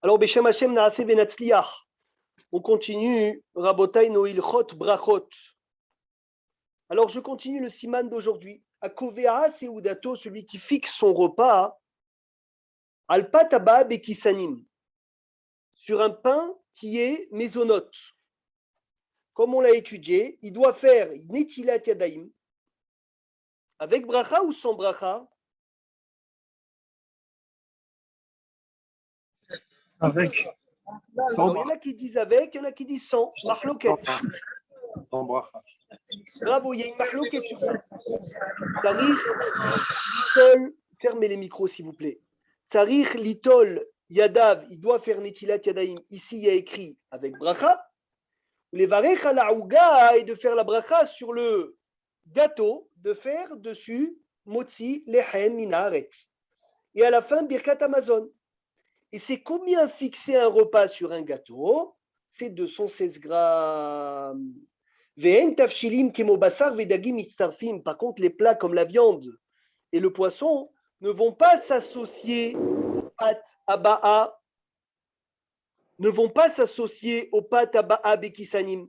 Alors, Beshem Hashem Naase Venatzliach. On continue, Rabotai Noilchot Brachot. Alors, je continue le siman d'aujourd'hui. Akovea Seudato, celui qui fixe son repas, Alpat Abba Bekisanim, sur un pain qui est mésonote. Comme on l'a étudié, il doit faire Netilat Yadaim, avec bracha ou sans bracha? Avec. Alors, il y en a qui disent avec, il y en a qui disent sans. Mahloket. Sans bracha. Bravo, il y a une mahloket sur ça. Tarich Litol, fermez les micros s'il vous plaît. Tarich Litol Yadav, il doit faire Netilat Yadaim. Ici, il y a écrit avec bracha. Les varech à la ouga et de faire la bracha sur le gâteau, de faire dessus motzi lechen minaretz. Et à la fin, birkat Amazon. Et c'est combien fixer un repas sur un gâteau? C'est 216 grammes. Ve'en tafshilim kemo basar vedagim mitzarfim. Par contre, les plats comme la viande et le poisson ne vont pas s'associer aux pâtes aba'a, ne vont pas s'associer aux pâtes aba'a bekisanim.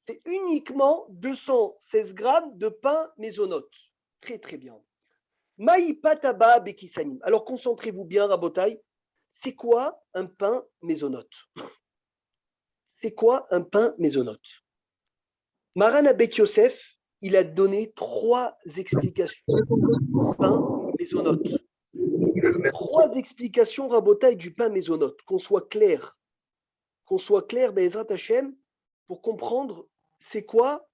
C'est uniquement 216 grammes de pain mésonote. Très très bien. Maï pat aba'a bekisanim. Alors concentrez-vous bien, Rabotai. C'est quoi un pain mésonote? C'est quoi un pain mésonote? Maran Abet Yosef, il a donné 3 explications. Pain mésonote. 3 explications, Rabotai, du pain mésonote. Qu'on soit clair, Be'ezrat Hashem, pour comprendre c'est quoi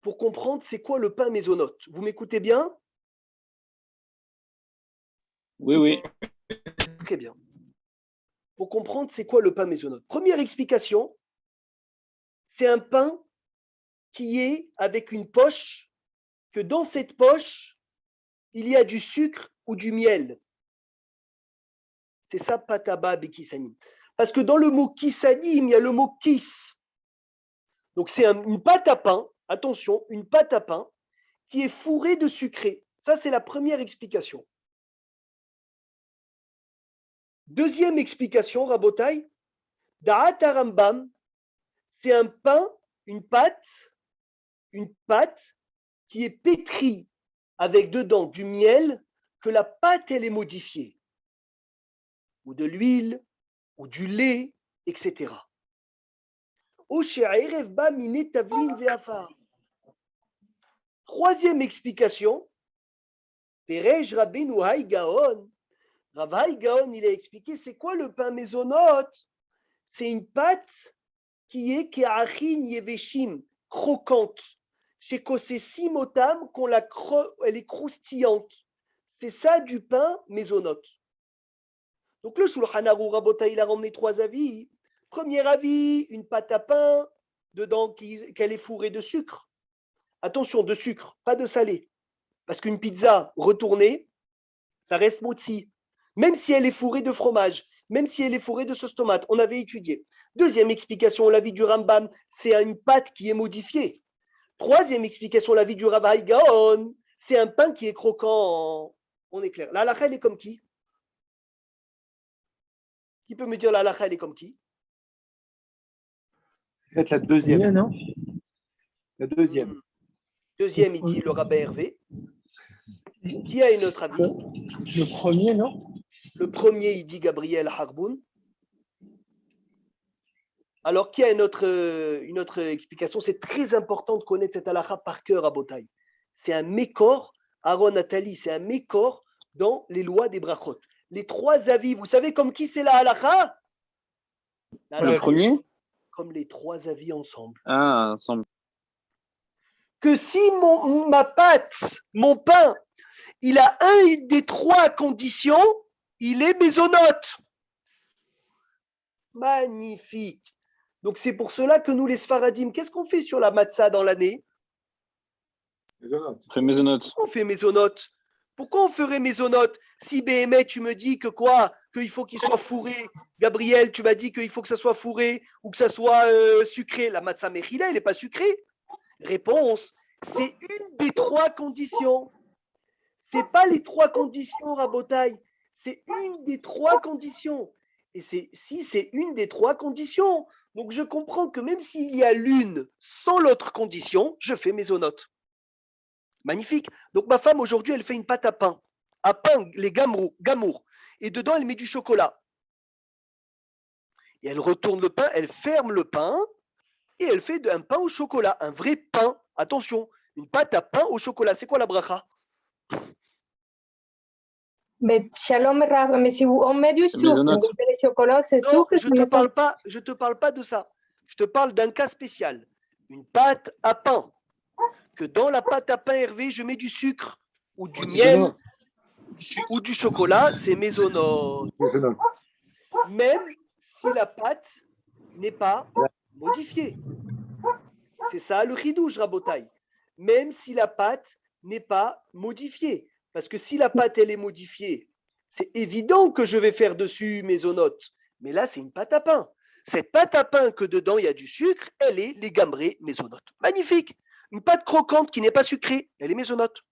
le pain mésonote. Vous m'écoutez bien? Oui, oui. Très bien. Pour comprendre c'est quoi le pain mésonote. Première explication, c'est un pain qui est avec une poche, que dans cette poche, il y a du sucre ou du miel. C'est ça, pataba bekisanim. Parce que dans le mot kisanim, il y a le mot kis. Donc c'est une pâte à pain, attention, une pâte à pain qui est fourrée de sucré. Ça, c'est la première explication. Deuxième explication, Rabotai, Da'at Rambam, c'est un pain, une pâte qui est pétrie avec dedans du miel, que la pâte, elle est modifiée, ou de l'huile, ou du lait, etc. Troisième explication, Perej Rabbeinu Hay Gaon, Rav Hay Gaon, il a expliqué, c'est quoi le pain mésonote? C'est une pâte qui est ke'achin yeveshim, croquante. Chez Kosesimotam, elle est croustillante. C'est ça du pain mésonote. Donc le Shulchan Aruch Rabotai, il a ramené 3 avis. Premier avis, une pâte à pain, dedans qu'elle est fourrée de sucre. Attention, de sucre, pas de salé. Parce qu'une pizza retournée, ça reste motzi. Même si elle est fourrée de fromage, même si elle est fourrée de sauce tomate, on avait étudié. Deuxième explication, l'avis du Rambam, c'est une pâte qui est modifiée. Troisième explication, l'avis du Rav Hay Gaon, c'est un pain qui est croquant. On est clair. La halakha, elle est comme qui? Qui peut me dire la halakha, elle est comme qui? Peut-être la deuxième. Bien, non? La deuxième. Deuxième, il dit le rabbin Hervé. Qui a une autre avis? Le premier, non? Le premier, il dit Gabriel Harboun. Alors, qui a une autre explication? C'est très important de connaître cette halakha par cœur à Botaï. C'est un mécor, Aaron Nathalie, c'est un mécor dans les lois des brachot. Les 3 avis, vous savez comme qui c'est la halakha? Le premier? Comme les 3 avis ensemble. Ah, ensemble. Que si ma pâte, mon pain, il a un des 3 conditions, il est mésonote. Magnifique. Donc c'est pour cela que nous les Sfaradim, qu'est-ce qu'on fait sur la matzah dans l'année? Mésonote. On fait mésonote. On fait mésonote. Pourquoi on ferait mésonote? Si BME, tu me dis que quoi? Qu'il faut qu'il soit fourré. Gabriel, tu m'as dit qu'il faut que ça soit fourré ou que ça soit sucré. La matzah mechila, elle n'est pas sucrée. Réponse, c'est une des 3 conditions. Ce n'est pas les 3 conditions, Rabotaï. C'est une des trois conditions. Et si c'est une des trois conditions, donc je comprends que même s'il y a l'une sans l'autre condition, je fais mésonote. Magnifique. Donc ma femme aujourd'hui, elle fait une pâte à pain, les gamours, et dedans elle met du chocolat. Et elle retourne le pain, elle ferme le pain, et elle fait un pain au chocolat, un vrai pain. Attention, une pâte à pain au chocolat. C'est quoi la bracha? Mais Shalom Rav, mais si on met du sucre, Maisonnote. vous mettez le chocolat, c'est Non, sucre. je te parle pas de ça. Je te parle d'un cas spécial. Une pâte à pain. Que dans la pâte à pain, Hervé, je mets du sucre ou du miel ou du chocolat, c'est mésonote. Maisonnote. Même si la pâte n'est pas modifiée. C'est ça le chidouche, Rabotai. Même si la pâte n'est pas modifiée. Parce que si la pâte, elle est modifiée, c'est évident que je vais faire dessus mésonote. Mais là, c'est une pâte à pain. Cette pâte à pain que dedans, il y a du sucre, elle est les gambrés mésonote. Magnifique. Une pâte croquante qui n'est pas sucrée, elle est mésonote.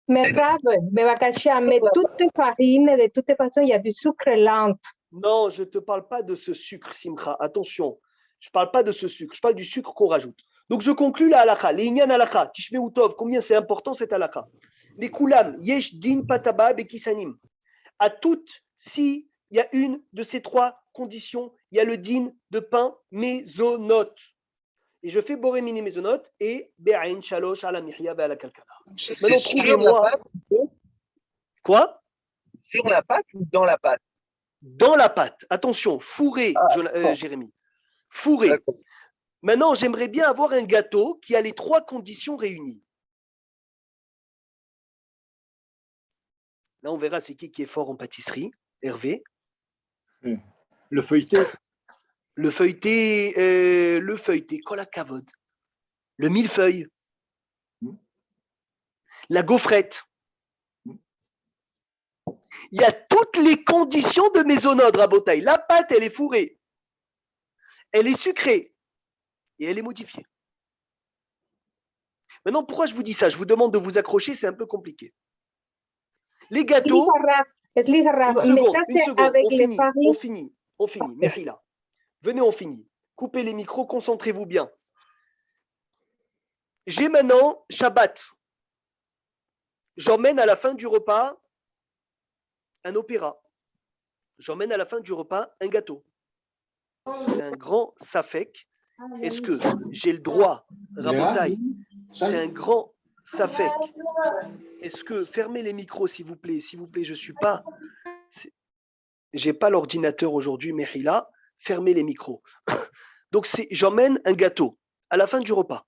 Mais Rav, Bevakasha, mais toutes les farines, de toutes les façons, il y a du sucre lent. Non, je ne te parle pas de ce sucre, Simcha. Attention, je ne parle pas de ce sucre, je parle du sucre qu'on rajoute. Donc je conclus la halakha. Les inyan halakha, tishme utov, combien c'est important cette halakha. Les kulam, yesh din pataba bekisanim. À toutes, si il y a une de ces trois conditions, il y a le din de pain mésonote. Et je fais borémini mésonote et be'ain shalosh ala mihya ala kalkala. Maintenant, trouvez-moi. Quoi? Sur la pâte ou dans la pâte? Dans la pâte. Attention, fourré, Jérémy. Fourré. Maintenant, j'aimerais bien avoir un gâteau qui a les trois conditions réunies. Là, on verra c'est qui est fort en pâtisserie. Hervé. Le feuilleté. Le feuilleté, cola cavode. Le millefeuille. La gaufrette. Il y a toutes les conditions de mésonote, Rabotaï. La pâte, elle est fourrée. Elle est sucrée. Et elle est modifiée. Maintenant, pourquoi je vous dis ça? Je vous demande de vous accrocher, c'est un peu compliqué. Les gâteaux. Une seconde, on finit. Mehila. Venez, on finit. Coupez les micros, concentrez-vous bien. J'ai maintenant Shabbat. J'emmène à la fin du repas un opéra. J'emmène à la fin du repas un gâteau. C'est un grand safek. Est-ce que j'ai le droit, Rabotai? C'est un grand safek. Est-ce que, fermez les micros s'il vous plaît, je suis pas, j'ai pas l'ordinateur aujourd'hui, Mehila, fermez les micros. Donc j'emmène un gâteau à la fin du repas.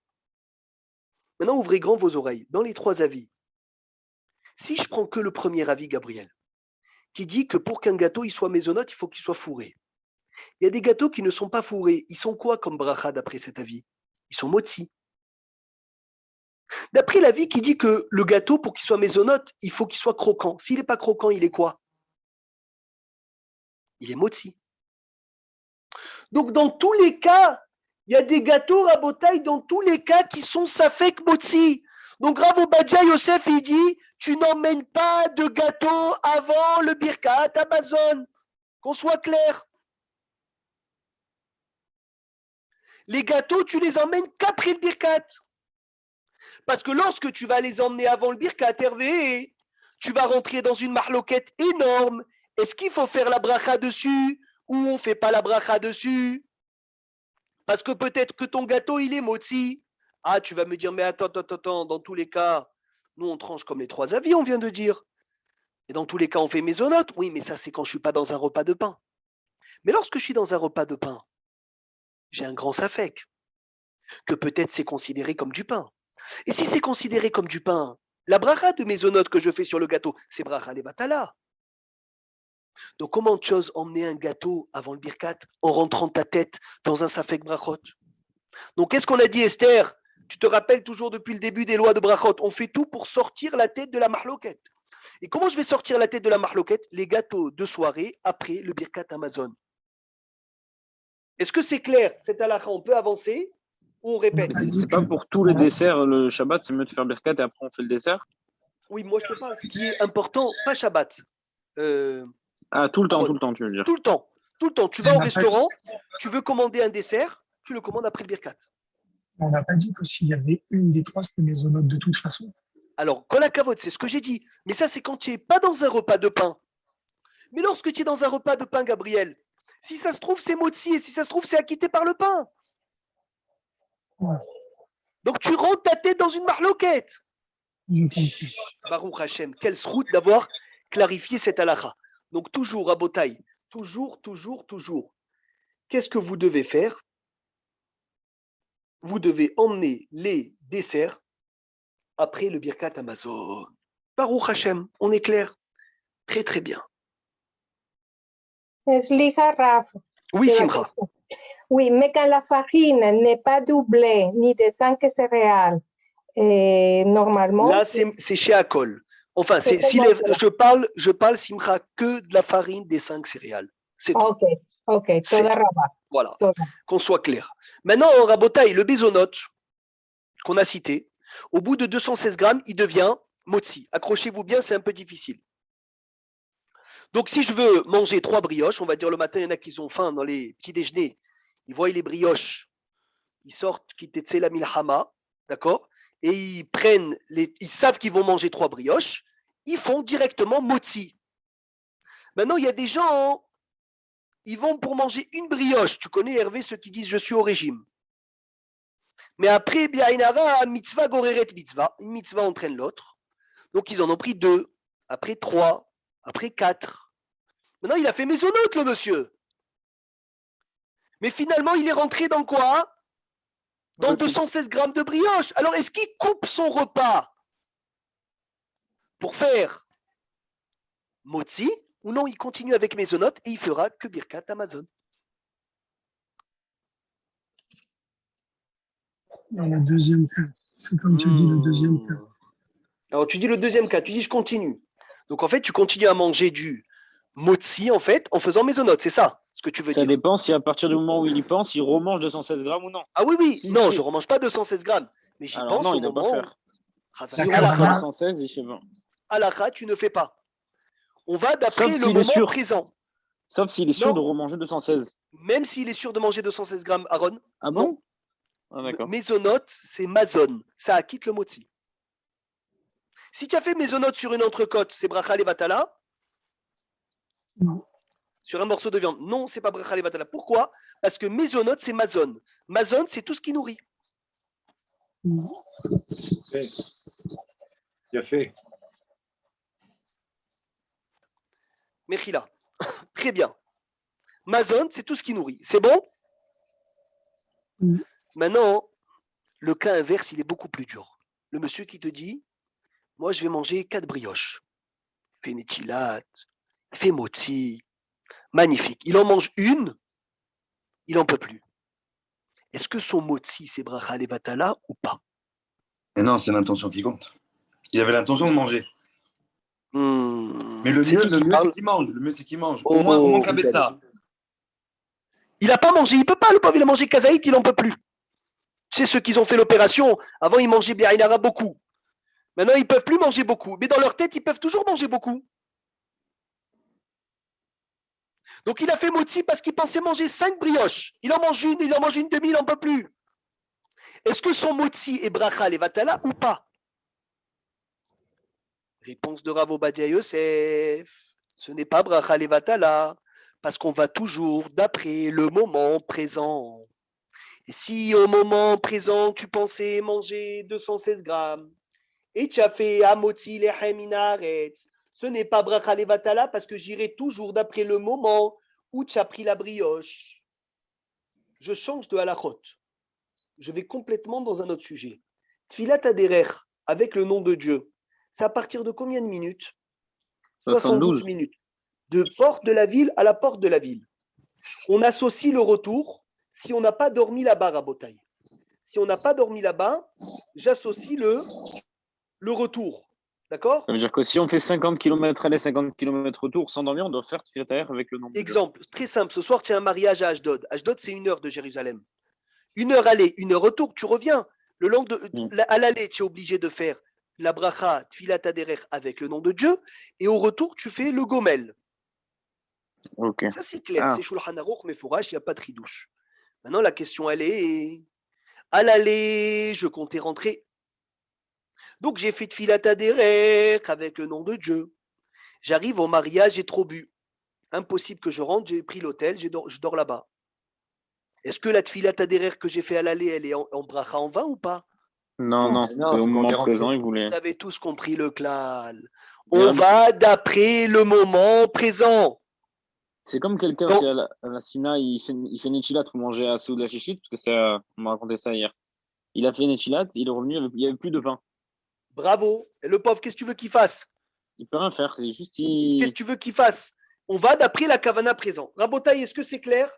Maintenant, ouvrez grand vos oreilles. Dans les trois avis, si je prends que le premier avis, Gabriel, qui dit que pour qu'un gâteau il soit mésonote, il faut qu'il soit fourré. Il y a des gâteaux qui ne sont pas fourrés. Ils sont quoi comme bracha d'après cet avis? Ils sont motzi. D'après l'avis qui dit que le gâteau, pour qu'il soit mésonote, il faut qu'il soit croquant. S'il n'est pas croquant, il est quoi? Il est motzi. Donc, dans tous les cas, il y a des gâteaux rabotaille dans tous les cas qui sont safek motzi. Donc, Rav Obadja Yosef, il dit, tu n'emmènes pas de gâteau avant le Birkat Amazon. Qu'on soit clair. Les gâteaux, tu les emmènes qu'après le Birkat. Parce que lorsque tu vas les emmener avant le Birkat Hervé, tu vas rentrer dans une marloquette énorme. Est-ce qu'il faut faire la bracha dessus ou on ne fait pas la bracha dessus? Parce que peut-être que ton gâteau, il est motzi. Ah, tu vas me dire, mais attends, dans tous les cas, nous, on tranche comme les trois avis, on vient de dire. Et dans tous les cas, on fait mésonote. Oui, mais ça, c'est quand je ne suis pas dans un repas de pain. Mais lorsque je suis dans un repas de pain, j'ai un grand safek, que peut-être c'est considéré comme du pain. Et si c'est considéré comme du pain, la bracha de mésonote que je fais sur le gâteau, c'est bracha les batala. Donc comment tu oses emmener un gâteau avant le birkat en rentrant ta tête dans un safek brachot? Donc qu'est-ce qu'on a dit, Esther? Tu te rappelles toujours depuis le début des lois de brachot, on fait tout pour sortir la tête de la mahloquette. Et comment je vais sortir la tête de la mahloquette? Les gâteaux de soirée après le birkat Amazon. Est-ce que c'est clair, cette halakha? On peut avancer ou on répète? C'est pas pour tous les desserts, le Shabbat, c'est mieux de faire birkat et après on fait le dessert? Oui, moi je te parle, ce qui est important, pas Shabbat. Ah, tout le temps, Aaron. tout le temps, tu veux dire. Tout le temps. Tout le temps. Tu vas au On n'a pas restaurant, tu veux commander un dessert, tu le commandes après le birkat. On n'a pas dit que s'il y avait une des trois, c'était mésonote de toute façon. Alors, kol hakavod, c'est ce que j'ai dit. Mais ça, c'est quand tu n'es pas dans un repas de pain. Mais lorsque tu es dans un repas de pain, Gabriel, si ça se trouve, c'est motzi, et si ça se trouve, c'est acquitté par le pain. Ouais. Donc, tu rentres ta tête dans une marloquette. Je comprends. Baruch Hashem, quelle route d'avoir clarifié cette halakha. Donc, toujours, à Botaï, toujours. Qu'est-ce que vous devez faire? Vous devez emmener les desserts après le Birkat Amazon. Baruch Hashem, on est clair? Très, très bien. Slicha Rav. Oui, Simcha. Oui, mais quand la farine n'est pas doublée ni de 5 céréales, normalement. Là, c'est chez Akol. Enfin, C'est si comment je parle, Simcha, que de la farine des 5 céréales. C'est tout. Ok, C'est toda tout. Rava. Voilà, Toda. qu'on soit clair. Maintenant, en Rabotaï, le bézonote qu'on a cité, au bout de 216 grammes, il devient motzi. Accrochez-vous bien, c'est un peu difficile. Donc, si je veux manger 3 brioches, on va dire le matin, il y en a qui ont faim dans les petits déjeuners, ils voient les brioches, ils sortent, kitetse la milhama, d'accord? Et ils savent qu'ils vont manger 3 brioches, ils font directement motzi. Maintenant, il y a des gens, ils vont pour manger une brioche. Tu connais, Hervé, ceux qui disent je suis au régime. Mais après, bien, mitzvah goreret mitzvah. Une mitzvah entraîne l'autre. Donc, ils en ont pris 2, après 3, après 4. Maintenant, il a fait mésonote, le monsieur. Mais finalement, il est rentré dans quoi? Dans 216 grammes de brioche. Alors, est-ce qu'il coupe son repas pour faire motzi ou non? Il continue avec mésonote et il fera que Birkat Amazon. Dans le deuxième cas. C'est comme tu as dit, le deuxième cas. Alors, tu dis le deuxième cas, tu dis je continue. Donc, en fait, tu continues à manger du motzi, en fait, en faisant mésonote. C'est ça ce que tu veux Ça dire? dépend si à partir du moment où il y pense, il remange 216 grammes ou non. Ah oui. Si, non, si. je ne remange pas 216 grammes. Mais j'y Alors pense non, au il ne doit moment pas où. faire. Hazak, S'il D'accord. remange halakha, 216, il fait bon. halakha, tu ne fais pas. On va d'après Sauf le s'il est moment sûr. présent. Sauf s'il est sûr Non. de remanger 216. Même s'il est sûr de manger 216 grammes, Aaron. Ah Non. bon? Ah d'accord. Mésonote, c'est mazone. Ça acquitte le motzi. Si tu as fait mésonote sur une entrecôte, c'est bracha levatala. Non. Sur un morceau de viande, non, c'est pas bracha levatala. Pourquoi? Parce que mésonote, c'est mazone. Mazone, c'est tout ce qui nourrit. Bien fait. Mechila. Très bien. Mazone, c'est tout ce qui nourrit. C'est bon? Maintenant, le cas inverse, il est beaucoup plus dur. Le monsieur qui te dit, moi, je vais manger 4 brioches. Fait netilat, fait motzi. Magnifique. Il en mange une, il n'en peut plus. Est-ce que son motzi, c'est bracha levatala ou pas? Et non, c'est l'intention qui compte. Il avait l'intention de manger. Mais le C'est mieux, qui parle? c'est qu'il mange. Le mieux, c'est qu'il mange. Oh, Au moins Kabetza. Il n'a pas mangé, il ne peut pas, le pauvre, il a mangé kazaït, il n'en peut plus. Tu sais, ceux qui ont fait l'opération, avant, ils mangeaient bien Ainara beaucoup. Maintenant, ils ne peuvent plus manger beaucoup. Mais dans leur tête, ils peuvent toujours manger beaucoup. Donc, il a fait motzi parce qu'il pensait manger 5 brioches. Il en mange une demi, il n'en peut plus. Est-ce que son motzi est bracha levatala ou pas? Réponse de Rav Obadia Yosef. Ce n'est pas bracha levatala parce qu'on va toujours d'après le moment présent. Et si au moment présent, tu pensais manger 216 grammes et tu as fait amotzi lechem inaretz, ce n'est pas bracha levatala parce que j'irai toujours d'après le moment où tu as pris la brioche. Je change de halachot. Je vais complètement dans un autre sujet. Tfilat Aderer, avec le nom de Dieu, c'est à partir de combien de minutes? 72 minutes. De porte de la ville à la porte de la ville. On associe le retour si on n'a pas dormi là-bas, Rabotaï. Si on n'a pas dormi là-bas, j'associe le retour. D'accord? Ça veut dire que si on fait 50 km aller, 50 km retour sans dormir, on doit faire Tfilat Aher avec le nom de Dieu. Exemple, très simple. Ce soir, tu as un mariage à Ashdod. Ashdod, c'est 1 heure de Jérusalem. 1 heure aller, 1 heure retour, tu reviens. À l'aller, tu es obligé de faire la bracha Tfilat Aderer avec le nom de Dieu, et au retour, tu fais le gomel. Ok. Ça, c'est clair. Ah. C'est Shulchan Aruch, Mefourash, il n'y a pas de ridouche. Maintenant, la question, elle est à l'aller, je comptais rentrer. Donc, j'ai fait Tfilat Aderer avec le nom de Dieu. J'arrive au mariage, j'ai trop bu. Impossible que je rentre, j'ai pris l'hôtel, je dors là-bas. Est-ce que la Tfilat Aderer que j'ai fait à l'aller, elle est en bracha en vain ou pas? Non, non. Non, Et au c'est moment quand t'es rentré. présent, il voulait. Vous avez tous compris le klal. Mais On Rabbi- va d'après le moment présent. C'est comme quelqu'un, Donc- c'est à la Sina, il fait Netchilat pour manger à Seoul Chichit, parce que on m'a raconté ça hier. Il a fait Netchilat, il est revenu, il n'y avait plus de pain. Bravo. Et le pauvre, qu'est-ce que tu veux qu'il fasse? Il peut rien faire, c'est juste Qu'est-ce que tu veux qu'il fasse? On va d'après la kavana présent. Rabotaï, est-ce que c'est clair?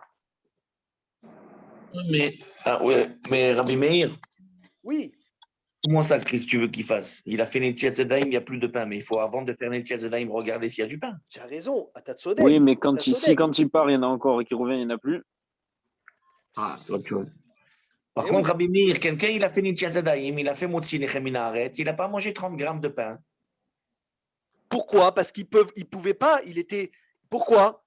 Mais Rabbi Meir, Oui. comment ça, qu'est-ce que tu veux qu'il fasse? Il a fait Netziat Zedayim, il n'y a plus de pain, mais il faut, avant de faire Netziat Zedayim, regarder s'il y a du pain. Tu as raison. Atatsodek. Oui, mais quand il part, il y en a encore, et qu'il revient, il n'y en a plus. Ah, c'est autre chose. Par Eh contre, oui. Rabbi Meir, quelqu'un, il a fait Netziat Zedayim, il a fait Motzi Lechem Minaret, il n'a pas mangé 30 grammes de pain. Pourquoi? Parce qu'il ne pouvait pas. Il était. Pourquoi?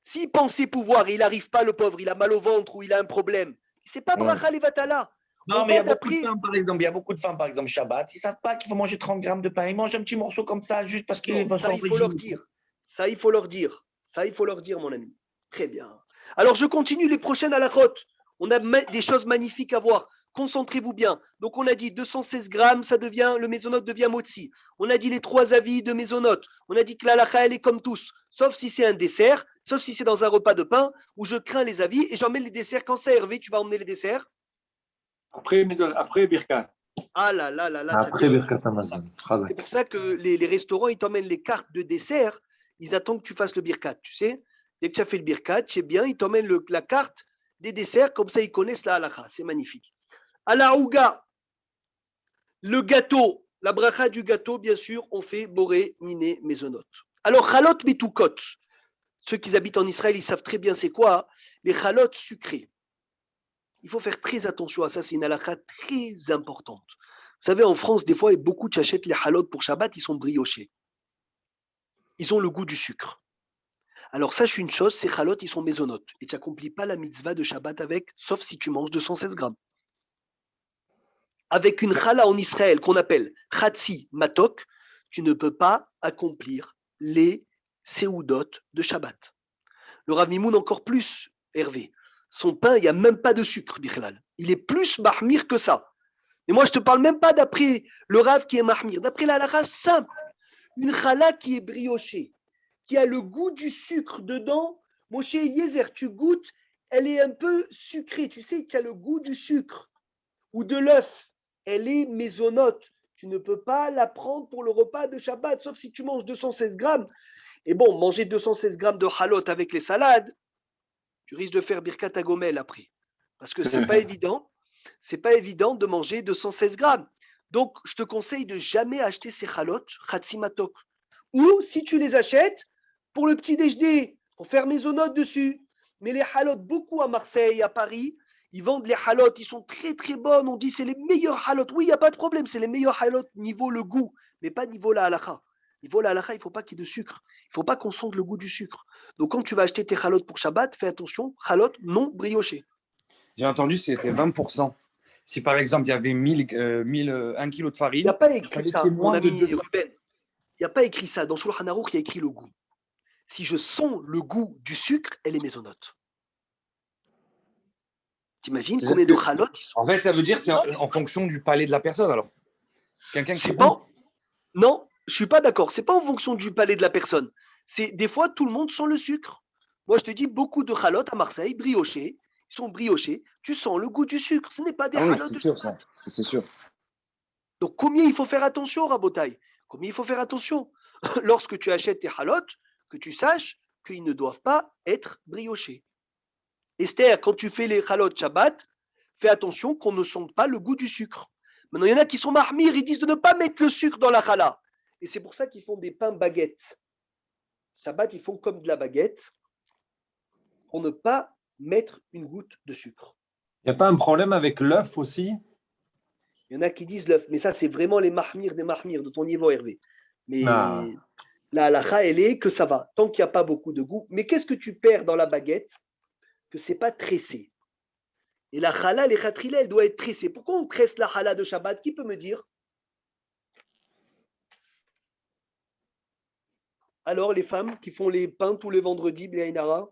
S'il pensait pouvoir et il n'arrive pas, le pauvre, il a mal au ventre ou il a un problème. C'est pas Ouais. bracha levatala. Non, On mais il y a va beaucoup de d'après- femmes, par exemple. Il y a beaucoup de femmes, par exemple, Shabbat. Ils ne savent pas qu'il faut manger 30 grammes de pain. Ils mangent un petit morceau comme ça, juste parce qu'ils Non, veulent ça, il faut leur dire. Ça, il faut leur dire. Ça, il faut leur dire, mon ami. Très bien. Alors, je continue les prochaines à la rote. On a des choses magnifiques à voir. Concentrez-vous bien. Donc, on a dit 216 grammes, ça devient, le mésonote devient motzi. On a dit les 3 avis de mésonote. On a dit que l'alacha, elle est comme tous. Sauf si c'est un dessert, sauf si c'est dans un repas de pain, où je crains les avis et j'emmène les desserts. Quand c'est Hervé, tu vas emmener les desserts. Après Birkat. Ah là là là là. Après Birkat Hamazon. C'est pour ça que les restaurants, ils t'emmènent les cartes de dessert. Ils attendent que tu fasses le birkat, tu sais. Dès que tu as fait le birkat, c'est bien, ils t'emmènent la carte des desserts, comme ça ils connaissent la halakha. C'est magnifique. À la ouga, le gâteau, la bracha du gâteau, bien sûr, on fait boré, miné, mésonote. Alors, chalot metukot. Ceux qui habitent en Israël, ils savent très bien c'est quoi, les chalotes sucrées. Il faut faire très attention à ça, c'est une halakha très importante. Vous savez, en France, des fois, beaucoup tu achètes les halotes pour Shabbat, ils sont briochés. Ils ont le goût du sucre. Alors, sache une chose, ces halotes, ils sont mésonotes. Et tu n'accomplis pas la mitzvah de Shabbat avec, sauf si tu manges 216 grammes. Avec une chala en Israël qu'on appelle chatzi matok, tu ne peux pas accomplir les seudot de Shabbat. Le Rav Mimoun encore plus, Hervé. Son pain, il n'y a même pas de sucre, Bichlal. Il est plus mahmir que ça. Et moi, je ne te parle même pas d'après le Rav qui est mahmir, d'après la halakha simple. Une chala qui est briochée, qui a le goût du sucre dedans. Moshe Eliezer, tu goûtes, elle est un peu sucrée. Tu sais, tu as le goût du sucre ou de l'œuf. Elle est mésonote. Tu ne peux pas la prendre pour le repas de Shabbat, sauf si tu manges 216 grammes. Et bon, manger 216 grammes de halot avec les salades, tu risques de faire birkat agomel après. Parce que ce n'est pas évident. C'est pas évident de manger 216 grammes. Donc, je te conseille de jamais acheter ces halot, chatzimatok. Ou si tu les achètes, pour le petit déjeuner, pour faire mésonote dessus. Mais les halot, beaucoup à Marseille, à Paris, ils vendent les halot, ils sont très très bonnes. On dit c'est les meilleurs halot. Oui, il n'y a pas de problème, c'est les meilleurs halot niveau le goût, mais pas niveau la halakha. Niveau la halakha, il ne faut pas qu'il y ait de sucre. Il ne faut pas qu'on sente le goût du sucre. Donc quand tu vas acheter tes halot pour Shabbat, fais attention, halot non brioché. J'ai entendu c'était 20%. Si par exemple il y avait 1 kg de farine, Il n'y a pas écrit fallait ça, qu'il y ait mon moins de ami 2. Ruben. Il n'y a pas écrit ça. Dans Shulchan Aruch, il y a écrit le goût. Si je sens le goût du sucre, elle est mésonote. T'imagines combien de halot ils sont? En fait, ça veut dire c'est en fonction du palais de la personne alors. Quelqu'un qui C'est pas... Non, je suis pas d'accord. C'est pas en fonction du palais de la personne. C'est des fois tout le monde sent le sucre. Moi, je te dis beaucoup de halot à Marseille, briochés. Ils sont briochés. Tu sens le goût du sucre. Ce n'est pas des halot de sûr, Shabbat. c'est sûr. Donc, combien il faut faire attention, Rabotaï? Combien il faut faire attention? Lorsque tu achètes tes halot, que tu saches qu'ils ne doivent pas être briochés. Esther, quand tu fais les halot Shabbat, fais attention qu'on ne sente pas le goût du sucre. Maintenant, il y en a qui sont mahmir, ils disent de ne pas mettre le sucre dans la chala. Et c'est pour ça qu'ils font des pains baguettes. Shabbat, ils font comme de la baguette pour ne pas mettre une goutte de sucre. Il n'y a pas un problème avec l'œuf aussi? Il y en a qui disent l'œuf, mais ça, c'est vraiment les mahmir des mahmir de ton niveau, Hervé. Mais la halakha, elle est que ça va, tant qu'il n'y a pas beaucoup de goût. Mais qu'est-ce que tu perds dans la baguette? Que c'est pas tressé. Et la chala, les khatrila, elle doit être tressée. Pourquoi on tresse la chala de Shabbat? Qui peut me dire? Alors, les femmes qui font les pains tous les vendredis, Béaïnara?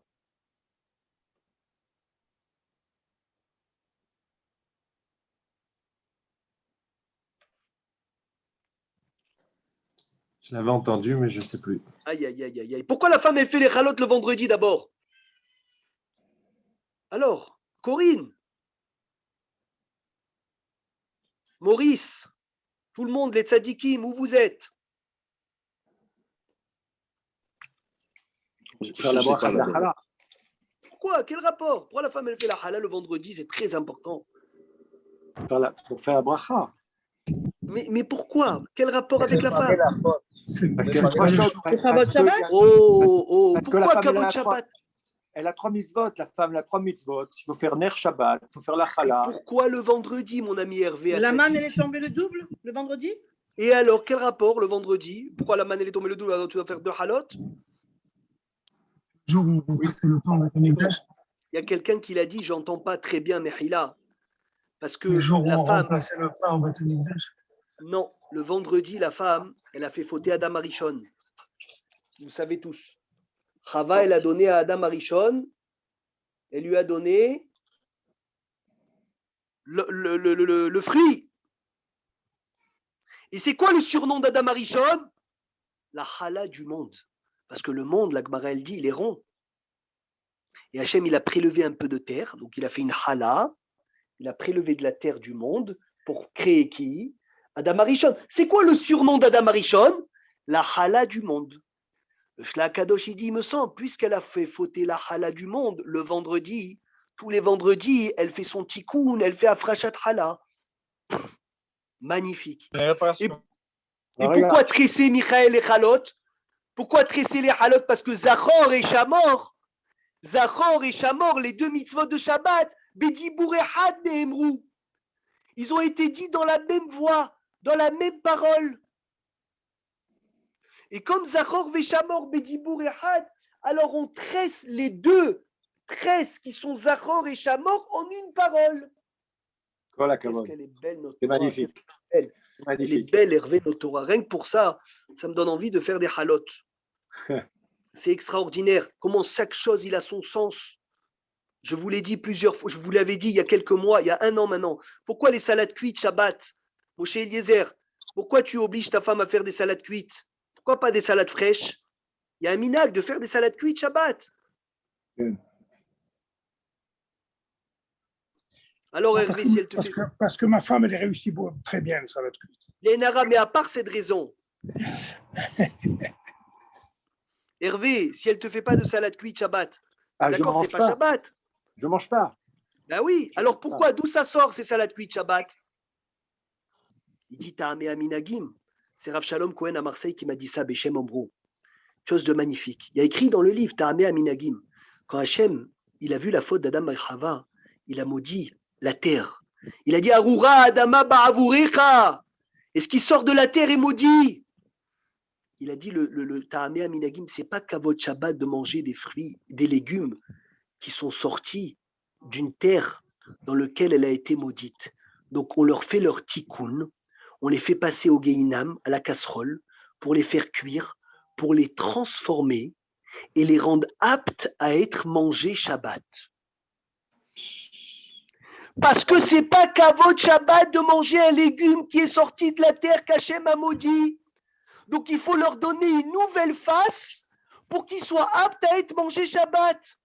Je l'avais entendu, mais je ne sais plus. Aïe, aïe, aïe, aïe, aïe. Pourquoi la femme, elle fait les chalotes le vendredi d'abord? Alors, Corinne, Maurice, tout le monde, les tzadikim, où vous êtes? Faire la bracha de la chala. Pourquoi? Quel rapport? Pourquoi la femme, elle fait la chala le vendredi? C'est très important. Pour faire la bracha. Mais pourquoi? Quel rapport avec la femme? Parce qu'il y a trois choses. Pourquoi Kavod Shabbat? Elle a 3 mitzvot, la femme elle a 3 mitzvot. Il faut faire Ner Shabbat, il faut faire la chala. Pourquoi le vendredi, mon ami Hervé? La manne, elle est tombée le double, le vendredi? Et alors, quel rapport le vendredi? Pourquoi la manne, elle est tombée le double? Alors, tu dois faire 2 halot? Le jour où on passe le pain, on va tenir Il y a quelqu'un qui l'a dit, j'entends pas très bien, Mehila. Parce que le jour où la on femme. remplace le pain, on va tenir Non, le vendredi, la femme, elle a fait fauter Adam Arishon. Vous savez tous. Chava, elle a donné à Adam Arishon, elle lui a donné le fruit. Et c'est quoi le surnom d'Adam Arishon? La chala du monde. Parce que le monde, la Gemara, elle dit, il est rond. Et Hachem, il a prélevé un peu de terre, donc il a fait une chala, il a prélevé de la terre du monde pour créer qui? Adam Arishon. C'est quoi le surnom d'Adam Arishon? La chala du monde. Le Shlach Kadosh, il dit, il me semble, puisqu'elle a fait fauter la chala du monde le vendredi, tous les vendredis, elle fait son tikkun, elle fait Afrashat Chala. Magnifique. Et pourquoi tresser Michael et Chalot? Pourquoi tresser les Chalot? Parce que Zachor et Shamor, les deux mitzvot de Shabbat, Bedibour et Had Nehemrou, ils ont été dits dans la même voix, dans la même parole. Et comme Zachor et Shamor, Bedibour et Had, alors on tresse les deux tresses qui sont Zachor et Shamor en une parole. Voilà, Qu'est-ce qu'elle est belle, notre c'est Torah. magnifique. Elle est belle, Hervé, notre Torah. Rien que pour ça, ça me donne envie de faire des halotes. C'est extraordinaire. Comment chaque chose, il a son sens. Je vous l'ai dit plusieurs fois, je vous l'avais dit il y a quelques mois, il y a 1 an maintenant. Pourquoi les salades cuites Shabbat? Moshe Eliezer, pourquoi tu obliges ta femme à faire des salades cuites? Pourquoi pas des salades fraîches? Il y a un minag de faire des salades cuites Shabbat. Alors Hervé, si elle te fait... Parce que ma femme, elle réussit très bien le salade cuite. Les Nara, mais à part cette raison, Hervé, si elle ne te fait pas de salade cuite Shabbat, d'accord, c'est pas Shabbat. Je mange pas. Ben oui, alors pourquoi, d'où ça sort ces salades cuites Shabbat? Il dit Ta'amé Aminagim. C'est Rav Shalom Cohen à Marseille qui m'a dit ça, Beshem Omro. Chose de magnifique. Il y a écrit dans le livre Ta'amé Aminagim. Quand Hachem, il a vu la faute d'Adam et Chava, il a maudit la terre. Il a dit Arura Adama Ba'avurecha. Et ce qui sort de la terre est maudit. Il a dit le Ta'amé Aminagim, c'est pas Kavod Shabbat de manger des fruits, des légumes qui sont sortis d'une terre dans laquelle elle a été maudite. Donc on leur fait leur tikkun, on les fait passer au Gehinam, à la casserole, pour les faire cuire, pour les transformer et les rendre aptes à être mangés Shabbat. Parce que c'est pas Kavod Shabbat de manger un légume qui est sorti de la terre qu'Hachem a maudit. Donc il faut leur donner une nouvelle face pour qu'ils soient aptes à être mangés Shabbat.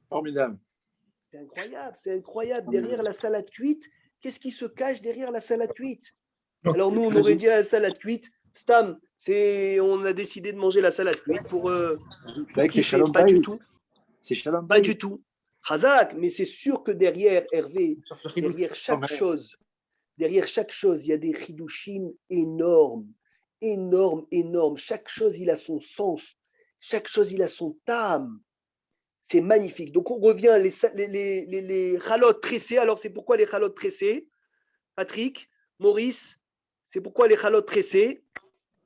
Formidable. C'est incroyable, c'est incroyable. Derrière la salade cuite, qu'est-ce qui se cache derrière la salade cuite? Alors nous, on aurait dit à la salade cuite, Stam, on a décidé de manger la salade cuite pour... c'est vrai que c'est Shalom pas Bayit. du tout. C'est Shalom Pas Bayit. du tout. Chazak, mais c'est sûr que derrière, Hervé, derrière chaque chose, il y a des chidushim énormes, énormes, énormes. Chaque chose, il a son sens. Chaque chose, il a son tam. C'est magnifique. Donc, on revient, les chalotes tressées. Alors, c'est pourquoi les chalotes tressées, Patrick? Maurice, c'est pourquoi les chalot tressés.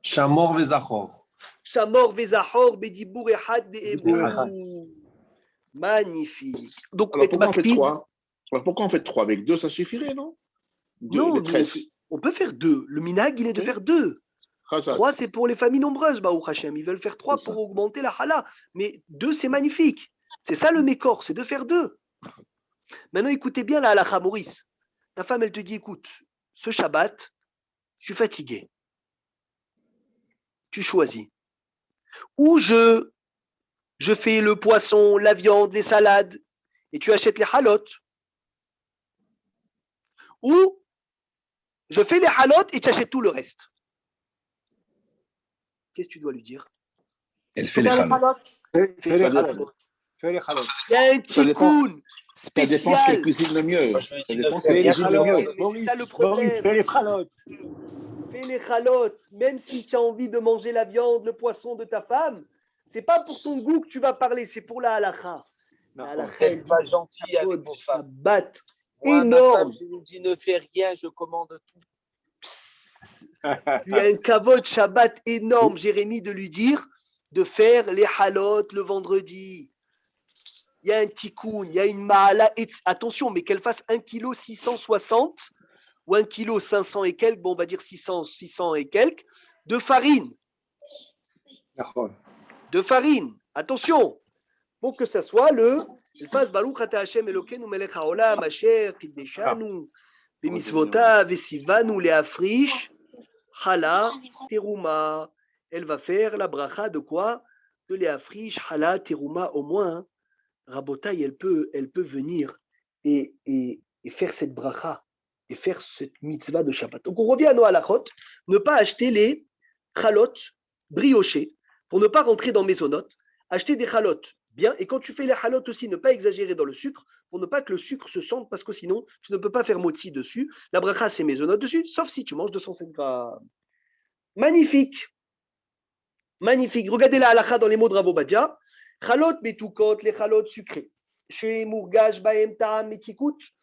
Shamor vezachor. Shamor vezachor bedibour echad de'ebou. Magnifique. Donc, Alors pourquoi on fait 3? Alors pourquoi on fait 3? Avec 2, ça suffirait, non? Non, on peut faire 2. Le minag, il est de faire 2. 3, c'est pour les familles nombreuses, Baruch Hashem. Ils veulent faire 3 pour augmenter la hala. Mais 2, c'est magnifique. C'est ça le mécor, c'est de faire 2. Maintenant, écoutez bien la halakha, Maurice. Ta femme, elle te dit, écoute, ce Shabbat, je suis fatigué. Tu choisis. Ou je fais le poisson, la viande, les salades, et tu achètes les halotes. Ou je fais les halotes et tu achètes tout le reste. Qu'est-ce que tu dois lui dire? Elle fait les halotes. Fais les halotes. Il y a un tikkun spécial. Ça dépend ce qu'elle cuisine le mieux. Ça dépend ce qu'elle cuisine le mieux. C'est ça le problème. Maurice, fais les halotes. Fais les halotes. Même si tu as envie de manger la viande, le poisson de ta femme, c'est pas pour ton goût que tu vas parler, c'est pour la halakha. La halakha, Vous n'êtes pas gentil avec vos femmes. Shabbat. Moi, Énorme. ma femme, je lui dis ne fais rien, je commande tout. Il y a un kavod Shabbat énorme, Jérémie, de lui dire de faire les halot le vendredi. Il y a un tikkun, il y a une mahala. Attention, mais qu'elle fasse 1,660 kg ou 1,500 kg et quelques, bon, on va dire 600 et quelques, de farine. De farine. Attention, pour que ça soit elle fasse Baruch ata Hashem Elokeinu melech haolam asher kiddeshanu b'mitzvotav v'sivanu le'afrish chala teruma. Elle va faire la bracha de quoi? De le'afrish chala teruma au moins. Hein. Rabotai, elle peut venir et faire cette bracha et faire cette mitzvah de Shabbat. Donc on revient à nos halachot, ne pas acheter les chalot briochés pour ne pas rentrer dans mésonotes, acheter des chalot bien, et quand tu fais les halot aussi, ne pas exagérer dans le sucre, pour ne pas que le sucre se sente, parce que sinon, tu ne peux pas faire motzi dessus. La bracha, c'est mésonote dessus, sauf si tu manges 216 grammes. Magnifique. Magnifique. Regardez la halakha dans les mots de Rav Ovadia. Chalot betukot, les chalot sucrés. Chez Mourgaj Baem Ta'am Metikut,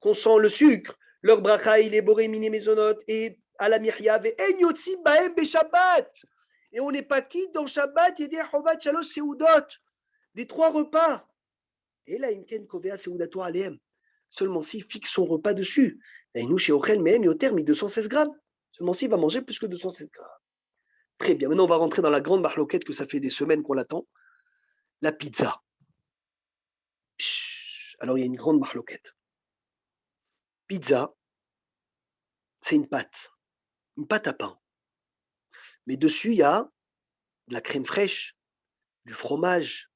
qu'on sent le sucre. Leur bracha, il est boré miné mésonote et à la mirya, et en yotzi Baem Beshabbat. Et on n'est pas quitte dans Shabbat, il y a des Chovat Shalosh Seudot. Des 3 repas. Et là, Imken Kovea Seudato Aleem. Seulement s'il fixe son repas dessus. Et nous, chez Ochel, mais au terme, 216 grammes. Seulement s'il va manger plus que 216 grammes. Très bien. Maintenant, on va rentrer dans la grande marloquette que ça fait des semaines qu'on l'attend. La pizza. Alors, il y a une grande marloquette. Pizza, c'est une pâte à pain. Mais dessus, il y a de la crème fraîche, du fromage,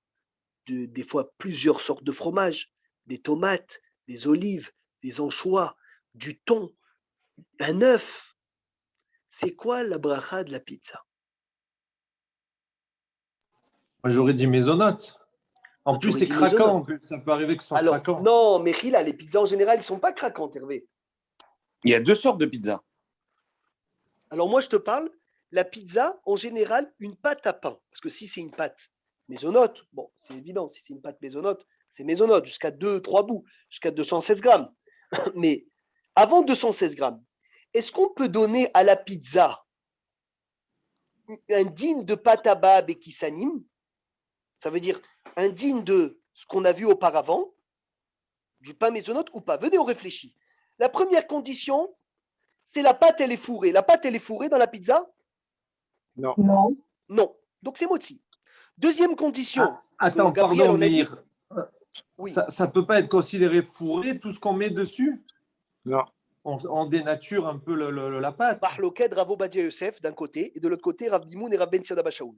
des fois plusieurs sortes de fromage, des tomates, des olives, des anchois, du thon, un œuf. C'est quoi la bracha de la pizza? Moi, j'aurais dit mésonote. En plus, c'est craquant. Ça peut arriver que ce soit craquant. Non, mais là, les pizzas en général, ils ne sont pas craquantes, Hervé. Il y a 2 sortes de pizzas. Alors moi, je te parle, la pizza, en général, une pâte à pain. Parce que si c'est une pâte mésonote, bon, c'est évident, si c'est une pâte mésonote, c'est mésonote, jusqu'à 2-3 bouts, jusqu'à 216 grammes. Mais avant 216 grammes, est-ce qu'on peut donner à la pizza un digne de pâte à bab et qui s'anime? Ça veut dire un digne de ce qu'on a vu auparavant, du pain mésonote ou pas? Venez, on réfléchit. La première condition, c'est la pâte, elle est fourrée. La pâte, elle est fourrée dans la pizza? Non. Non. Donc c'est moti. Deuxième condition. Attends, pardon, mais oui. Ça ne peut pas être considéré fourré, tout ce qu'on met dessus? Non. On dénature un peu la pâte. Marloquet, Rav Ovadia Yosef d'un côté, et de l'autre côté, Rav Dimoun et Rav Ben Tzia Shaoul.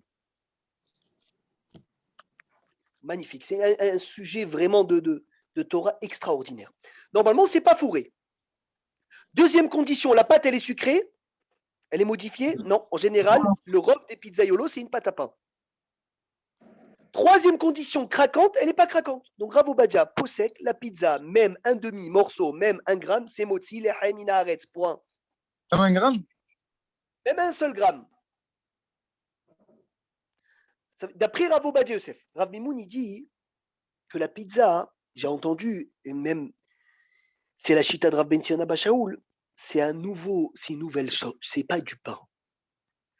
Magnifique. C'est un sujet vraiment de Torah extraordinaire. Normalement, ce n'est pas fourré. Deuxième condition, la pâte, elle est sucrée? Elle est modifiée? Non. En général, le robe des pizzaiolos, c'est une pâte à pain. Troisième condition, craquante, elle n'est pas craquante. Donc, Rav Ovadia, peau sec, la pizza, même un demi-morceau, même 1 gramme, c'est motzi, lechaim min haaretz, point. Même 1 gramme? Même 1 seul gramme. D'après Rav Ovadia Yosef, Rav Mimoun, il dit que la pizza, j'ai entendu, et même c'est la chita de Rav Ben Tzia Shaoul, c'est une nouvelle chose. C'est pas du pain.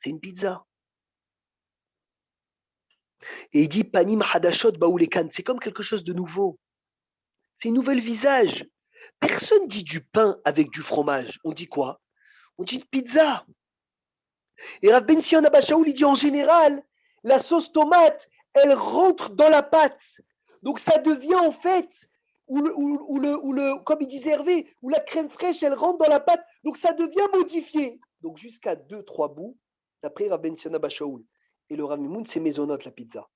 C'est une pizza. Et il dit panim hadashot baoulekan. C'est comme quelque chose de nouveau. C'est une nouvelle visage. Personne dit du pain avec du fromage. On dit quoi? On dit pizza. Et Rav Ben Sion Abba Shaul, il dit en général, la sauce tomate, elle rentre dans la pâte. Donc ça devient en fait, comme il disait Hervé, où la crème fraîche, elle rentre dans la pâte. Donc ça devient modifié. Donc jusqu'à 2-3 bouts, d'après Rav Ben Sion Abba Shaul. Et le Rav Mimoun, c'est maisonnote la pizza.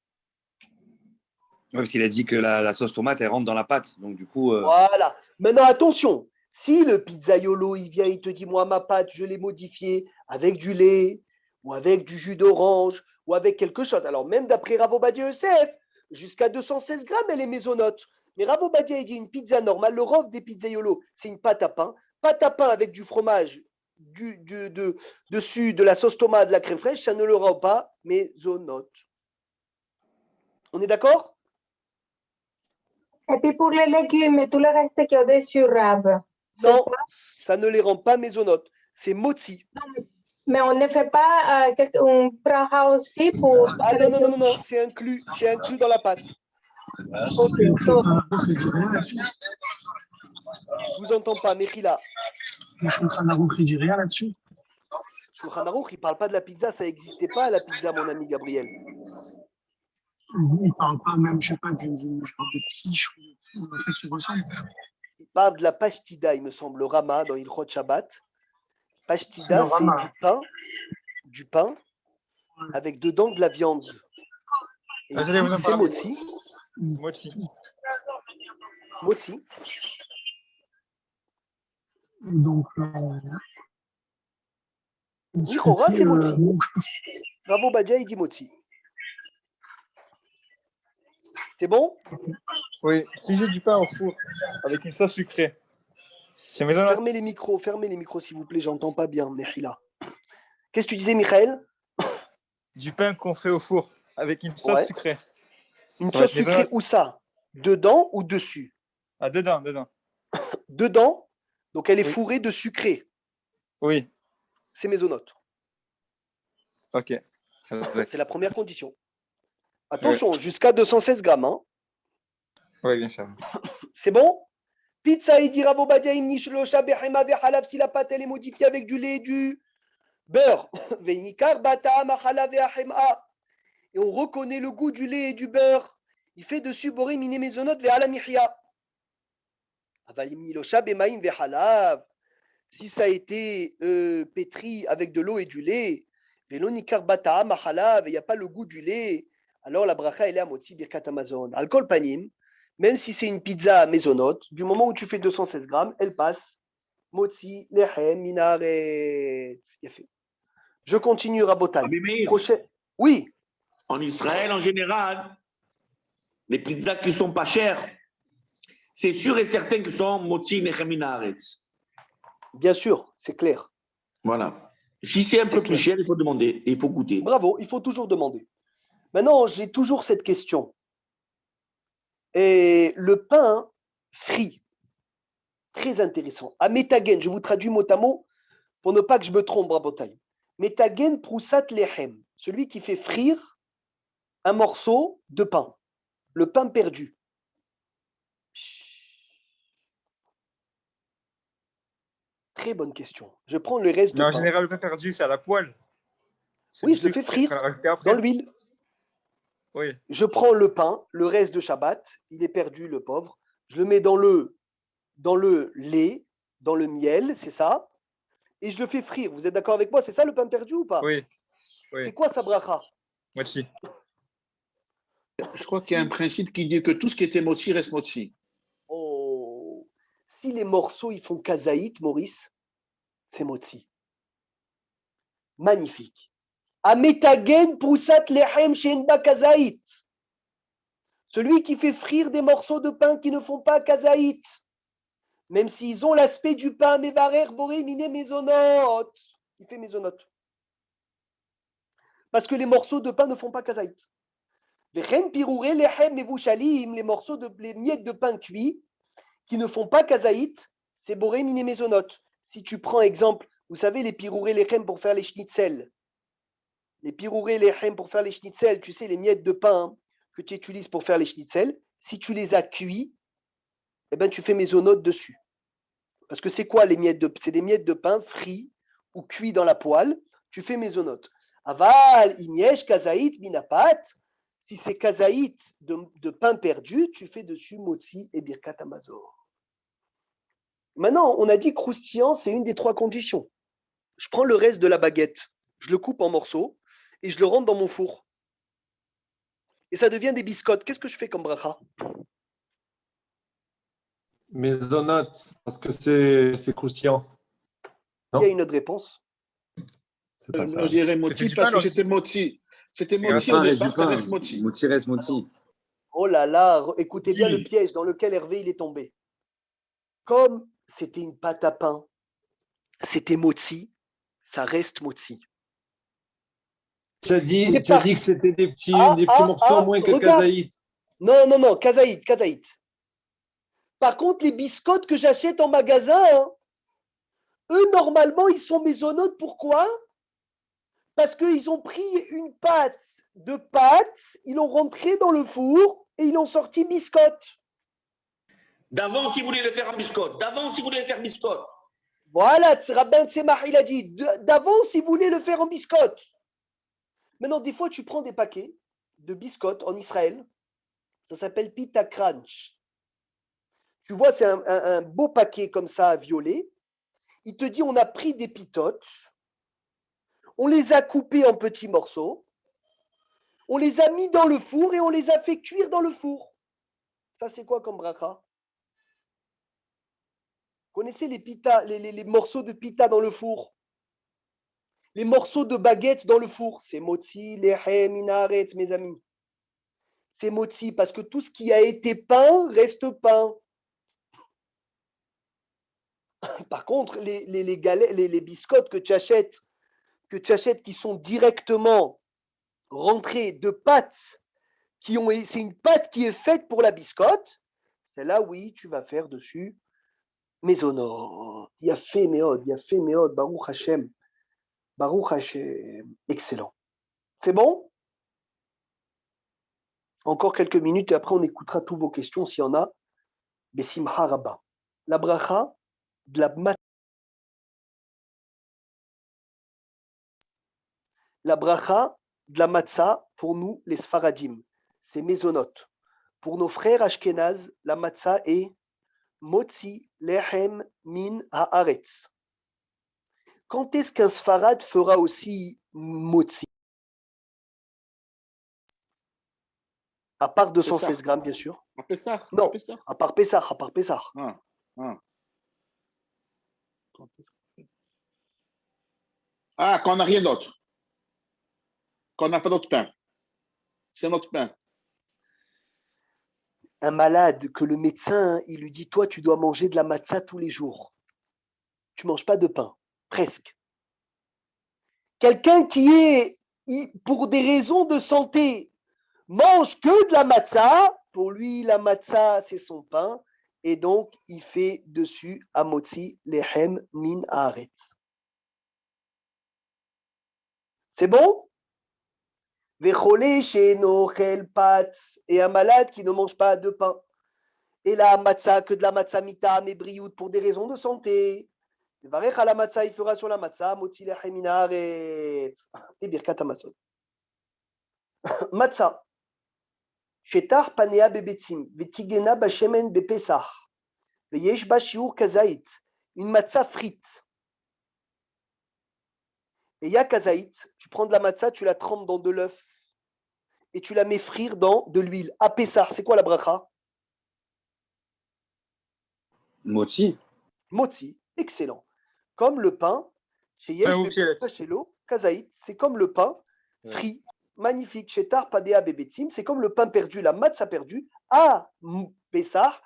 Ouais, parce qu'il a dit que la sauce tomate, elle rentre dans la pâte. Donc, du coup. Voilà. Maintenant, attention. Si le pizzaiolo, il vient, il te dit, moi, ma pâte, je l'ai modifiée avec du lait, ou avec du jus d'orange, ou avec quelque chose. Alors, même d'après Rav Ovadia Yosef, jusqu'à 216 grammes, elle est maisonnote. Mais Rav Ovadia, il dit une pizza normale, le rov des pizzaiolo, c'est une pâte à pain. Pâte à pain avec du fromage, dessus de la sauce tomate, de la crème fraîche, ça ne le rend pas maisonnote. On est d'accord? Et puis pour les légumes et tout le reste qui est au-dessus, Rav. Non, ça ne les rend pas maisonnotes. C'est motzi. Mais on ne fait pas un bracha aussi pour. Ah non, c'est inclus dans la pâte. Le Shulchan Aruch, il dit rien là-dessus. Je vous entends pas, Mechila. Le Shulchan Aruch, il dit rien là-dessus. Shulchan Aruch, il parle pas de la pizza, ça n'existait pas la pizza, mon ami Gabriel. Il ne parle pas même, je ne sais pas, genre de quiche ou un truc qui ressemble. Il parle de la pashtida, il me semble, le Rama dans Ilchot Shabbat. Pashtida, c'est du pain avec dedans de la viande. Et c'est motzi. Motzi. Donc, Nichora, c'est motzi. Rav Ovadia, il dit motzi. C'est bon? Oui, si j'ai du pain au four avec une sauce sucrée, c'est maisonnote. Fermez les micros s'il vous plaît, j'entends pas bien, Mechila. Qu'est-ce que tu disais, Michael? Du pain qu'on fait au four avec une sauce sucrée. Une sauce sucrée où ça? Dedans ou dessus? Ah, dedans. Dedans? Donc elle est fourrée de sucré. Oui. C'est maisonnote. Ok. C'est la première condition. Attention, jusqu'à 216 grammes. Hein. Oui, bien sûr. C'est bon? Pizza, il dit Rav Ovadia, imnishlocha behema vehalav, si la pâte elle est modifiée avec du lait et du beurre. Venikar bata machala vehema. Et on reconnaît le goût du lait et du beurre. Il fait dessus boré miné maisonot vehala mihya. Aval imnilosha bemaim vehalav. Si ça a été pétri avec de l'eau et du lait, velonikar bata machala, il n'y a pas le goût du lait. Alors la bracha elle est à motzi birkat Amazon. Alcool panim, même si c'est une pizza maisonnote, du moment où tu fais 216 grammes, elle passe motzi lechem minaret. Je continue Rabotai. Prochain. Oui. En Israël, en général, les pizzas qui ne sont pas chères, c'est sûr et certain que sont motzi lechem minaret. Bien sûr, c'est clair. Voilà. Si c'est un peu plus cher, il faut demander, il faut goûter. Bravo, il faut toujours demander. Maintenant, j'ai toujours cette question. Et le pain frit, très intéressant. À Metagen, je vous traduis mot à mot pour ne pas que je me trompe, Rabotai. Metagen proussat lechem, celui qui fait frire un morceau de pain, le pain perdu. Très bonne question. Je prends le reste de Mais en pain. général, le pain perdu, c'est à la poêle. Oui, je le fais frire dans l'huile. Oui. Je prends le pain, le reste de Shabbat, il est perdu, le pauvre. Je le mets dans le lait, dans le miel, c'est ça. Et je le fais frire. Vous êtes d'accord avec moi? C'est ça le pain perdu ou pas? Oui. C'est quoi sa bracha? Motzi. Je crois qu'il y a un principe qui dit que tout ce qui était motzi reste motzi. Oh. Si les morceaux ils font kazaït, Maurice, c'est motzi. Magnifique. Ametagen proussat lechem shenba kazaït. Celui qui fait frire des morceaux de pain qui ne font pas kazaït. Même s'ils ont l'aspect du pain, mevarer boré miné maisonot. Il fait maisonot. Parce que les morceaux de pain ne font pas kazaït. Vechen pirouré lechem mevushalim, les miettes de pain cuit qui ne font pas kazaït, c'est boré miné maisonot. si tu prends exemple, vous savez, les pirouré lechem pour faire les schnitzel. Les pirouré lechem pour faire les schnitzel, tu sais, les miettes de pain que tu utilises pour faire les schnitzel, si tu les as cuits, eh ben, tu fais mésonote dessus. Parce que c'est quoi les miettes de c'est des miettes de pain frits ou cuits dans la poêle, tu fais mésonote. Aval, iniesh, kazaït, minapat. Si c'est kazaït de pain perdu, tu fais dessus motzi et birkat amazor. Maintenant, on a dit croustillant, c'est une des 3 conditions. Je prends le reste de la baguette, je le coupe en morceaux et je le rentre dans mon four. Et ça devient des biscottes. Qu'est-ce que je fais comme bracha? Maisonnote, parce que c'est croustillant. Il y a une autre réponse. C'est pas ça. Moi, je dirais moti parce que c'était moti. C'était moti au départ, ça reste moti. Moti reste moti. Oh là là, écoutez bien le piège dans lequel Hervé il est tombé. Comme c'était une pâte à pain, c'était moti, ça reste moti. Tu as dit que c'était des petits morceaux moins que kazaït. Non, kazaït. Par contre, les biscottes que j'achète en magasin, hein, eux, normalement, ils sont mésonotes. Pourquoi? Parce qu'ils ont pris une pâte, ils l'ont rentré dans le four et ils l'ont sorti biscotte. D'avant, si vous voulez le faire en biscotte. Voilà, Rabban Tzemach, il a dit, d'avant, si vous voulez le faire en biscotte. Maintenant, des fois, tu prends des paquets de biscottes en Israël. Ça s'appelle Pita Crunch. Tu vois, c'est un beau paquet comme ça, violet. Il te dit, on a pris des pitotes, on les a coupés en petits morceaux, on les a mis dans le four et on les a fait cuire dans le four. Ça, c'est quoi comme bracha? Vous connaissez les pita, les morceaux de pita dans le four? Les morceaux de baguette dans le four, c'est motzi, lechem, minaret, mes amis. C'est motzi parce que tout ce qui a été peint reste peint. Par contre, les biscottes que tu achètes qui sont directement rentrées de pâtes, c'est une pâte qui est faite pour la biscotte, celle-là, oui, tu vas faire dessus maisonot. Yafé meod, Baruch Hashem. Excellent. C'est bon? Encore quelques minutes et après on écoutera toutes vos questions s'il y en a. Besimcha Rabba. La bracha de la matzah. La bracha de la matzah pour nous les Sfaradim, c'est mésonote. Pour nos frères Ashkenaz, la matzah est motzi lechem min haaretz. Quand est-ce qu'un Sfarad fera aussi motzi? À part 216 grammes, bien sûr. À Pessah? Non, à part Pessah. Quand on n'a rien d'autre. Quand on n'a pas d'autre pain. C'est notre pain. Un malade que le médecin, il lui dit, toi, tu dois manger de la matzah tous les jours. Tu ne manges pas de pain, presque. Quelqu'un qui est, pour des raisons de santé, mange que de la matzah, pour lui, la matzah, c'est son pain, et donc, il fait dessus amotzi lechem min haaretz. C'est bon? Vecholé she'eno chel pat, et un malade qui ne mange pas de pain. Et la matzah, que de la matzah mitam et briout pour des raisons de santé. Varech à la matzah, il fera sur la matzah, motzi lechem min haaretz. Et birkat hamazon. Matzah. Shetar panea bebetzim, vetigena bashemen bepesach, veyesh ba shiur kazaït. Une matzah frite. Et il y a kazaït, tu prends de la matzah, tu la trempes dans de l'œuf et tu la mets frire dans de l'huile. À Pessah, c'est quoi la bracha? Motzi. Motzi, excellent. Comme le pain, chez Yesh, chez l'eau, kazaït, c'est comme le pain frit. Magnifique. Chez Tarpadea Bebetzim, c'est comme le pain perdu, la matzah perdue. À Pessah,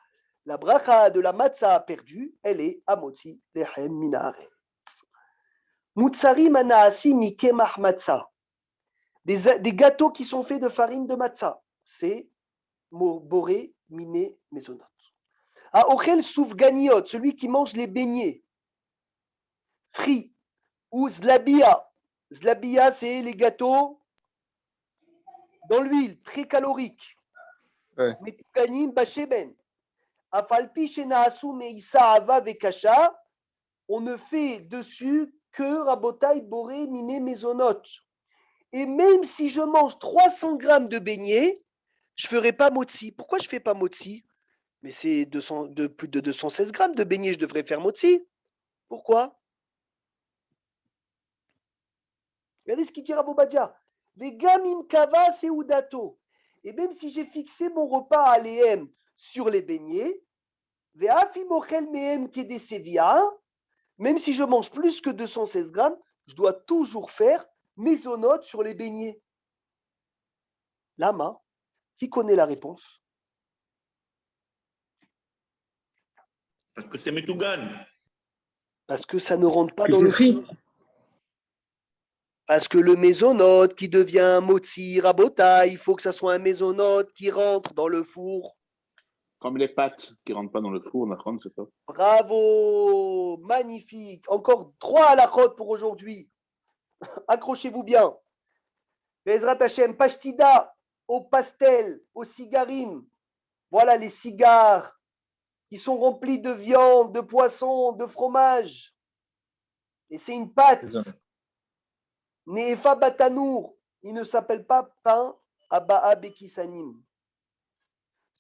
la bracha de la matzah perdue, elle est à Motzi lechem min haaretz. Mutsari manaasi mikemach matzah. Des gâteaux qui sont faits de farine de matzah. C'est boré, miné, mésonot. À ochel souf ganiot, celui qui mange les beignets. frits ou zlabia. Zlabia, c'est les gâteaux dans l'huile, très caloriques. Ouais. Metuganim basheben. Afalpi shenaasu meisa ava vekasha. On ne fait dessus que rabotai boré miné mésonote. Et même si je mange 300 grammes de beignets, je ne ferai pas motzi. Pourquoi je ne fais pas motzi? Mais c'est plus de 216 grammes de beignets, je devrais faire motzi. Pourquoi? Regardez ce qu'il dit Rabbi Obadia. Vegamim kava seudato. Et même si j'ai fixé mon repas à l'EM sur les beignets, ve'afi mochel mehem kedesevia, même si je mange plus que 216 grammes, je dois toujours faire mésonote sur les beignets. Lama, qui connaît la réponse? Parce que c'est Metougan. Parce que ça ne rentre pas dans le four. Parce que le mésonote qui devient motzi rabota, il faut que ça soit un mésonote qui rentre dans le four. Comme les pâtes qui ne rentrent pas dans le four, on c'est pas. Bravo, magnifique. Encore 3 à la route pour aujourd'hui. Accrochez-vous bien. Bezrat Hashem, pashtida, au pastel, au cigarim. Voilà les cigares qui sont remplis de viande, de poisson, de fromage. Et c'est une pâte. Neefa batanour. Il ne s'appelle pas pain abaa bekisanim.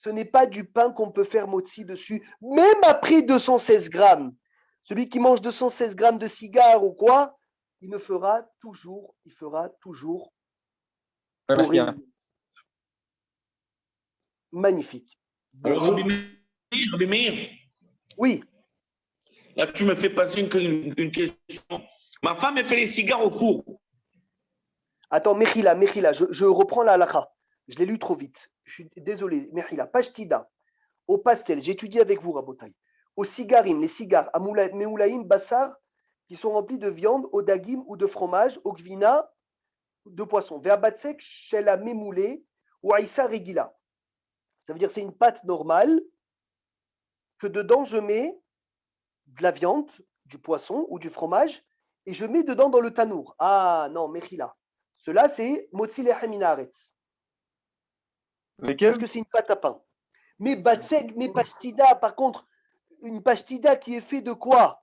Ce n'est pas du pain qu'on peut faire motzi dessus, même après 216 grammes. Celui qui mange 216 grammes de cigare ou quoi, il fera toujours. Magnifique. Alors, Rabbi Meir, oui. Là, tu me fais passer une question. Ma femme, elle fait les cigares au four. Attends, Mechila, je reprends la halakha. Je l'ai lu trop vite. Je suis désolé, Mechila. Pashtida, au pastel, j'ai étudié avec vous, Rabotai. Au cigarim, les cigares, à meoulaïm, bassar, qui sont remplis de viande, au dagim ou de fromage, au gvina, de poisson. Ve'abatsek, shela memoulé, ou aïssa regila. Ça veut dire c'est une pâte normale que dedans je mets de la viande, du poisson ou du fromage et je mets dedans dans le tanour. Ah non, Mechila. Cela c'est motzi lechem min haaretz. Parce que c'est une pâte à pain. Mais batsek, mais pashtida, par contre, une pashtida qui est faite de quoi?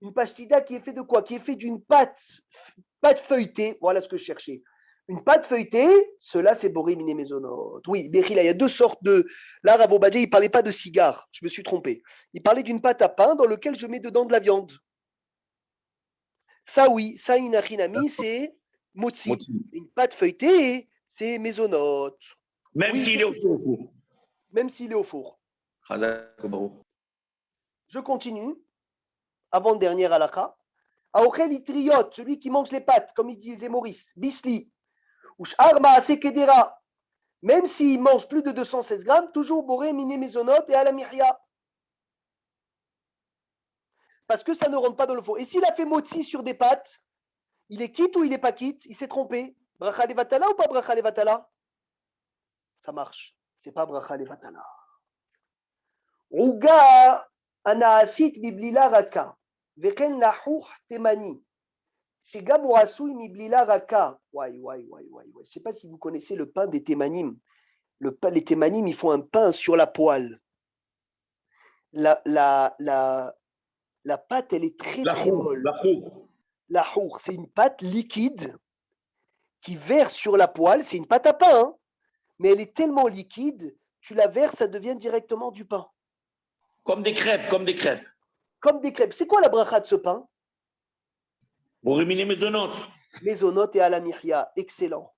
Une pashtida qui est faite de quoi? Qui est faite d'une pâte feuilletée. Voilà ce que je cherchais. Une pâte feuilletée, cela c'est boré miné mésonote. Oui, Bechila, il y a deux sortes de. Là, Rav Obadia, il ne parlait pas de cigare, je me suis trompé. Il parlait d'une pâte à pain dans laquelle je mets dedans de la viande. Ça, oui, ça, inachinami, c'est motzi. Une pâte feuilletée, c'est mésonote. Même s'il est au four. Même s'il est au four. Je continue. Avant-dernière halakha. Aochel itriot, celui qui mange les pâtes, comme il disait Maurice. Bisli. Même s'il mange plus de 216 grammes, toujours boré, miné, mésonote et à la mihya. Parce que ça ne rentre pas dans le four. Et s'il a fait motzi sur des pâtes, il est quitte ou il n'est pas quitte? Il s'est trompé. Bracha levatala ou pas bracha levatala? Ça marche. C'est pas bracha levatala. Uga anaasit biblila raka. Veken lahouh temani. Je ne sais pas si vous connaissez le pain des témanim. Les témanim, ils font un pain sur la poêle. La pâte, elle est très molle. La hour, c'est une pâte liquide qui verse sur la poêle. C'est une pâte à pain, hein, mais elle est tellement liquide, tu la verses, ça devient directement du pain. Comme des crêpes. Comme des crêpes. C'est quoi la bracha de ce pain? Mésonote et à la mihya, excellent.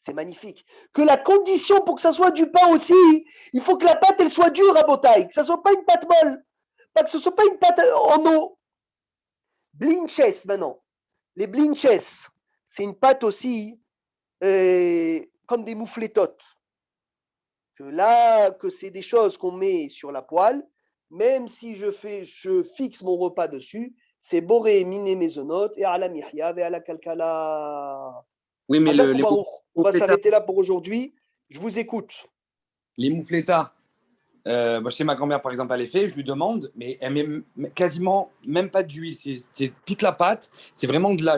C'est magnifique. Que la condition pour que ça soit du pain aussi, il faut que la pâte elle soit dure à botaille, que ça soit pas une pâte molle, pas que ce soit pas une pâte en eau. Blinches maintenant. Les blinches, c'est une pâte aussi comme des moufletotes. Que c'est des choses qu'on met sur la poêle, même si je fixe mon repas dessus. C'est boré, miné, mésonote, et à la mihya, et à la kalkala. Oui, mais on va s'arrêter là pour aujourd'hui. Je vous écoute. Les moufletas, Je sais, ma grand-mère, par exemple, elle les fait, je lui demande, mais elle met quasiment même pas d'huile. C'est pique la pâte, c'est vraiment de la,